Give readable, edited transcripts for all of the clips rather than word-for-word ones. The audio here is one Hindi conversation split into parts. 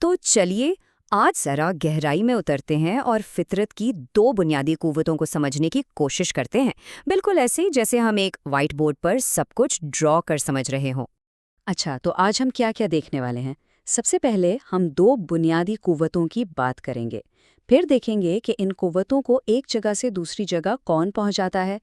तो चलिए आज जरा गहराई में उतरते हैं और फितरत की दो बुनियादी कुव्वतों को समझने की कोशिश करते हैं, बिल्कुल ऐसे ही जैसे हम एक व्हाइट बोर्ड पर सब कुछ ड्रॉ कर समझ रहे हों। अच्छा, तो आज हम क्या क्या देखने वाले हैं? सबसे पहले हम दो बुनियादी कुव्वतों की बात करेंगे। फिर देखेंगे कि इन कुव्वतों को एक जगह से दूसरी जगह कौन पहुंचाता है।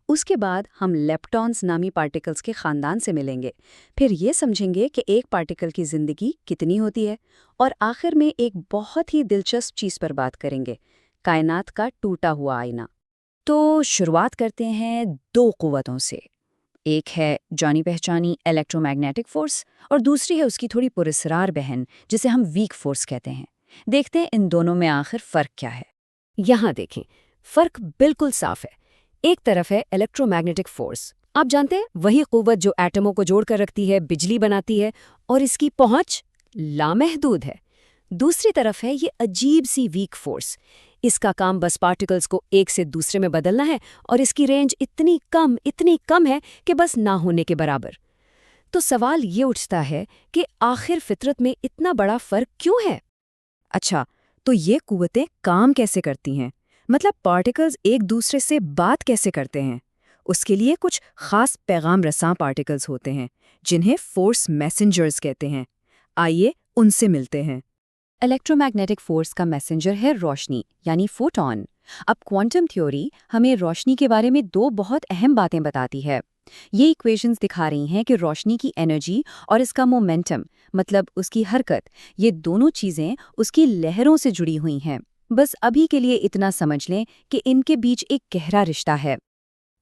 उसके बाद हम लेप्टॉन्स नामी पार्टिकल्स के खानदान से मिलेंगे। फिर ये समझेंगे कि एक पार्टिकल की जिंदगी कितनी होती है। और आखिर में एक बहुत ही दिलचस्प चीज पर बात करेंगे, कायनात का टूटा हुआ आईना। तो शुरुआत करते हैं दो कुव्वतों से। एक है जानी पहचानी इलेक्ट्रोमैग्नेटिक फोर्स और दूसरी है उसकी थोड़ी पुरस्रार बहन जिसे हम वीक फोर्स कहते हैं। देखते हैं इन दोनों में आखिर फ़र्क क्या है। यहाँ देखें, फ़र्क बिल्कुल साफ है। एक तरफ है इलेक्ट्रोमैग्नेटिक फोर्स, आप जानते हैं वही कुव्वत जो एटमों को जोड़कर रखती है, बिजली बनाती है और इसकी पहुंच लामहदूद है। दूसरी तरफ है ये अजीब सी वीक फोर्स। इसका काम बस पार्टिकल्स को एक से दूसरे में बदलना है और इसकी रेंज इतनी कम है कि बस ना होने के बराबर। तो सवाल ये उठता है कि आखिर फितरत में इतना बड़ा फर्क क्यों है। अच्छा, तो ये कुव्वतें काम कैसे करती हैं? मतलब पार्टिकल्स एक दूसरे से बात कैसे करते हैं? उसके लिए कुछ खास पैगाम रसां पार्टिकल्स होते हैं जिन्हें फोर्स मैसेंजर्स कहते हैं। आइए उनसे मिलते हैं। इलेक्ट्रोमैग्नेटिक फोर्स का मैसेंजर है रोशनी, यानी फोटॉन। अब क्वांटम थ्योरी हमें रोशनी के बारे में दो बहुत अहम बातें बताती है। ये इक्वेशंस दिखा रही हैं कि रोशनी की एनर्जी और इसका मोमेंटम, मतलब उसकी हरकत, ये दोनों चीज़ें उसकी लहरों से जुड़ी हुई हैं। बस अभी के लिए इतना समझ लें कि इनके बीच एक गहरा रिश्ता है।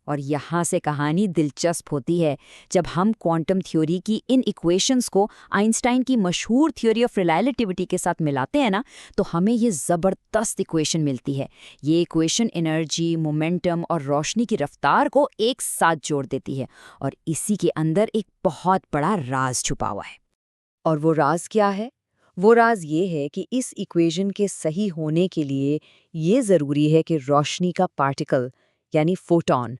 और यहाँ से कहानी दिलचस्प होती है जब हम क्वांटम थ्योरी की इन इक्वेशंस को आइंस्टाइन की मशहूर थ्योरी ऑफ रिलेटिविटी के साथ मिलाते हैं ना, तो हमें ये ज़बरदस्त इक्वेशन मिलती है। ये इक्वेशन एनर्जी, मोमेंटम और रोशनी की रफ्तार को एक साथ जोड़ देती है और इसी के अंदर एक बहुत बड़ा राज छुपा हुआ है। और वो राज क्या है? वो राज ये है कि इस इक्वेशन के सही होने के लिए ये ज़रूरी है कि रोशनी का पार्टिकल यानी फोटॉन,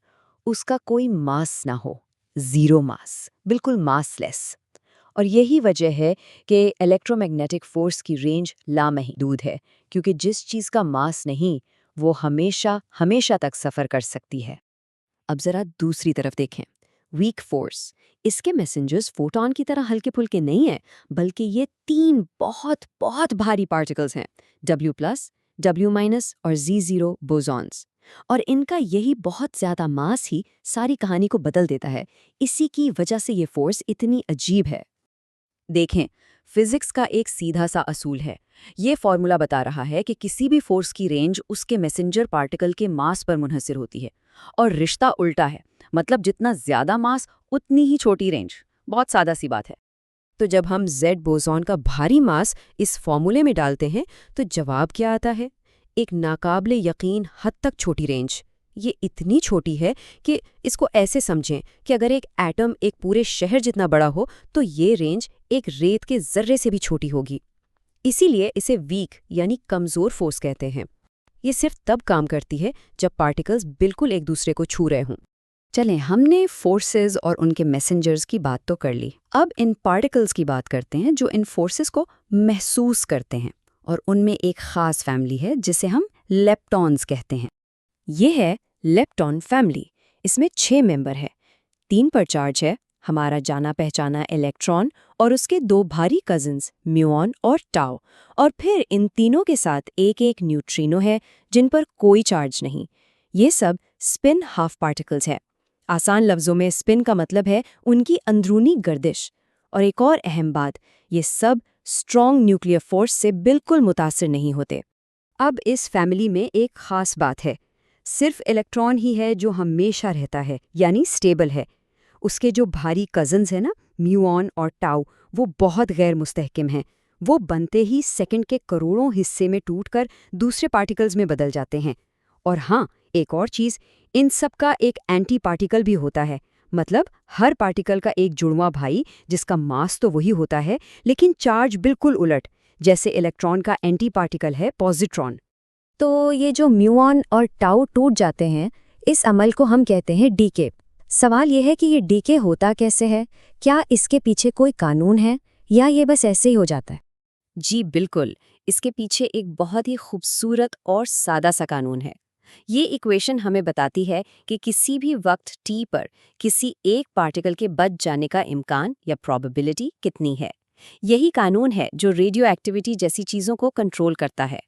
उसका कोई मास ना हो, ज़ीरो मास, बिल्कुल मासलेस। और यही वजह है कि इलेक्ट्रोमैग्नेटिक फोर्स की रेंज लामहदूद है, क्योंकि जिस चीज़ का मास नहीं, वो हमेशा हमेशा तक सफ़र कर सकती है। अब ज़रा दूसरी तरफ देखें, वीक फोर्स। इसके मैसेंजर्स फोटॉन की तरह हल्के फुल्के नहीं हैं, बल्कि ये तीन बहुत बहुत भारी पार्टिकल्स हैं, W+, W- और Z0 बोसॉन्स। और इनका यही बहुत ज़्यादा मास ही सारी कहानी को बदल देता है। इसी की वजह से ये फोर्स इतनी अजीब है। देखें, फिजिक्स का एक सीधा सा असूल है। ये फॉर्मूला बता रहा है कि किसी भी फोर्स की रेंज उसके मैसेंजर पार्टिकल के मास पर मुनहसर होती है। और रिश्ता उल्टा है, मतलब जितना ज़्यादा मास उतनी ही छोटी रेंज। बहुत सादा सी बात है। तो जब हम Z बोसॉन का भारी मास इस फॉर्मूले में डालते हैं तो जवाब क्या आता है? एक नाकाबिले यकीन हद तक छोटी रेंज। ये इतनी छोटी है कि इसको ऐसे समझें कि अगर एक एटम एक पूरे शहर जितना बड़ा हो तो ये रेंज एक रेत के जर्रे से भी छोटी होगी। इसीलिए इसे वीक यानी कमज़ोर फोर्स कहते हैं। ये सिर्फ तब काम करती है जब पार्टिकल्स बिल्कुल एक दूसरे को छू रहे हों। चलें, हमने फोर्सेस और उनके मैसेंजर्स की बात तो कर ली। अब इन पार्टिकल्स की बात करते हैं जो इन फोर्सेस को महसूस करते हैं, और उनमें एक ख़ास फैमिली है जिसे हम लेप्टॉन्स कहते हैं। ये है लेप्टॉन फैमिली। इसमें 6 मेंबर है। 3 पर चार्ज है, हमारा जाना पहचाना इलेक्ट्रॉन और उसके 2 भारी कजिन्स म्यूऑन और टाउ। और फिर इन तीनों के साथ एक एक न्यूट्रिनो है जिन पर कोई चार्ज नहीं। ये सब स्पिन हाफ पार्टिकल्स है। आसान लफ्ज़ों में स्पिन का मतलब है उनकी अंदरूनी गर्दिश। और एक और अहम बात, ये सब स्ट्रॉन्ग न्यूक्लियर फोर्स से बिल्कुल मुतासिर नहीं होते। अब इस फैमिली में एक ख़ास बात है, सिर्फ इलेक्ट्रॉन ही है जो हमेशा रहता है, यानी स्टेबल है। उसके जो भारी कज़न्स हैं ना, म्यूऑन और टाउ, वो बहुत गैर मुस्तहकिम हैं। वो बनते ही सेकंड के करोड़ों हिस्से में टूटकर दूसरे पार्टिकल्स में बदल जाते हैं। और हाँ, एक और चीज़, इन सब का एक एंटी पार्टिकल भी होता है। मतलब हर पार्टिकल का एक जुड़वां भाई जिसका मास तो वही होता है लेकिन चार्ज बिल्कुल उलट, जैसे इलेक्ट्रॉन का एंटी पार्टिकल है पॉजिट्रॉन। तो ये जो म्यूऑन और टाउ टूट जाते हैं, इस अमल को हम कहते हैं डीके। सवाल ये है कि ये डीके होता कैसे है? क्या इसके पीछे कोई कानून है या ये बस ऐसे ही हो जाता है? जी बिल्कुल, इसके पीछे एक बहुत ही खूबसूरत और सादा सा कानून है। ये इक्वेशन हमें बताती है कि किसी भी वक्त t पर किसी एक पार्टिकल के बच जाने का इम्कान या प्रोबेबिलिटी कितनी है। यही कानून है जो रेडियो एक्टिविटी जैसी चीज़ों को कंट्रोल करता है।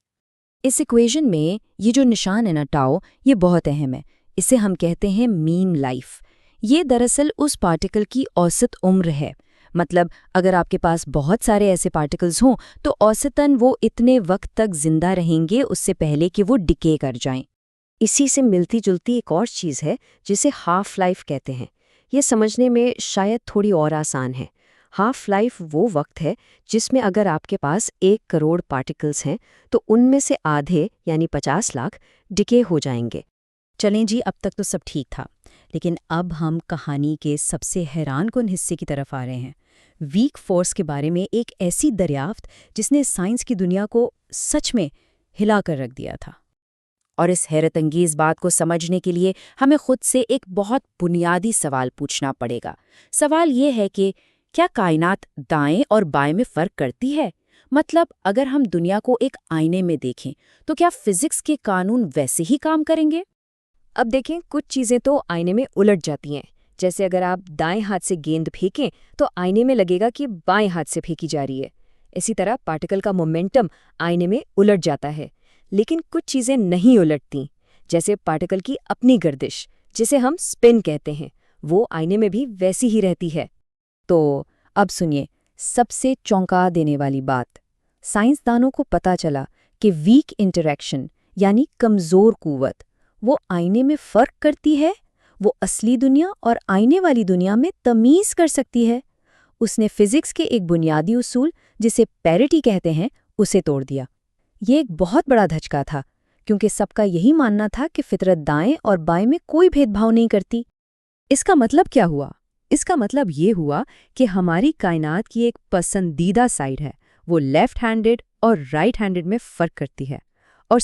इस इक्वेशन में ये जो निशान है ना टाउ, ये बहुत अहम है। इसे हम कहते हैं मीन लाइफ। ये दरअसल उस पार्टिकल की औसत उम्र है। मतलब अगर आपके पास बहुत सारे ऐसे पार्टिकल्स हों तो औसतन वो इतने वक्त तक जिंदा रहेंगे उससे पहले कि वो डिके कर जाएं। इसी से मिलती जुलती एक और चीज़ है जिसे हाफ लाइफ कहते हैं। ये समझने में शायद थोड़ी और आसान है। हाफ लाइफ वो वक्त है जिसमें अगर आपके पास 1 करोड़ पार्टिकल्स हैं तो उनमें से आधे यानी 50 लाख डिके हो जाएंगे। चलें जी, अब तक तो सब ठीक था, लेकिन अब हम कहानी के सबसे हैरानकुन हिस्से की तरफ आ रहे हैं। वीक फोर्स के बारे में एक ऐसी दरियाफ्त जिसने साइंस की दुनिया को सच में हिला कर रख दिया था। और इस हैरतअंगेज बात को समझने के लिए हमें खुद से एक बहुत बुनियादी सवाल पूछना पड़ेगा। सवाल ये है कि क्या कायनात दाएं और बाएं में फर्क करती है? मतलब अगर हम दुनिया को एक आईने में देखें तो क्या फिजिक्स के कानून वैसे ही काम करेंगे? अब देखें, कुछ चीज़ें तो आईने में उलट जाती हैं। जैसे अगर आप दाएं हाथ से गेंद फेंकें तो आईने में लगेगा कि बाएं हाथ से फेंकी जा रही है। इसी तरह पार्टिकल का मोमेंटम आईने में उलट जाता है। लेकिन कुछ चीज़ें नहीं उलटती, जैसे पार्टिकल की अपनी गर्दिश, जिसे हम स्पिन कहते हैं, वो आईने में भी वैसी ही रहती है। तो अब सुनिए सबसे चौंका देने वाली बात। साइंसदानों को पता चला कि वीक इंटरैक्शन यानी कमज़ोर कुव्वत वो आईने में फ़र्क करती है। वो असली दुनिया और आईने वाली दुनिया में तमीज़ कर सकती है। उसने फिजिक्स के एक बुनियादी उसूल जिसे पैरिटी कहते हैं उसे तोड़ दिया। ये एक बहुत बड़ा धचका था, क्योंकि सबका यही मानना था कि फितरत दाएं और बाएं में कोई भेदभाव नहीं करती। इसका मतलब क्या हुआ? इसका मतलब ये हुआ कि हमारी कायनात की एक पसंदीदा साइड है, वो लेफ्ट हैंडेड और राइट हैंडेड में फ़र्क करती है। और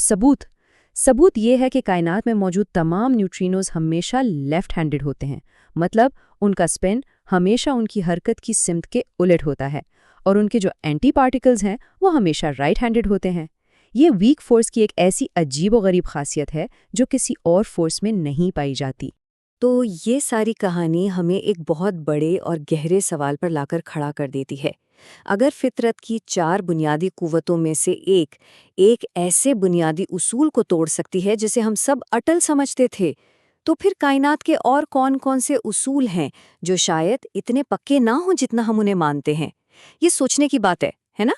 सबूत ये है कि कायनात में मौजूद तमाम न्यूट्रिनोज हमेशा लेफ्ट हैंडेड होते हैं। मतलब उनका स्पिन हमेशा उनकी हरकत की सिमत के उलट होता है, और उनके जो एंटी पार्टिकल्स हैं वो हमेशा राइट हैंडेड होते हैं। ये वीक फोर्स की एक ऐसी अजीबोगरीब खासियत है जो किसी और फोर्स में नहीं पाई जाती। तो ये सारी कहानी हमें एक बहुत बड़े और गहरे सवाल पर लाकर खड़ा कर देती है। अगर फितरत की 4 बुनियादी कुव्वतों में से एक ऐसे बुनियादी उसूल को तोड़ सकती है जिसे हम सब अटल समझते थे, तो फिर कायनात के और कौन-कौन से उसूल हैं जो शायद इतने पक्के ना हों जितना हम उन्हें मानते हैं? ये सोचने की बात है ना?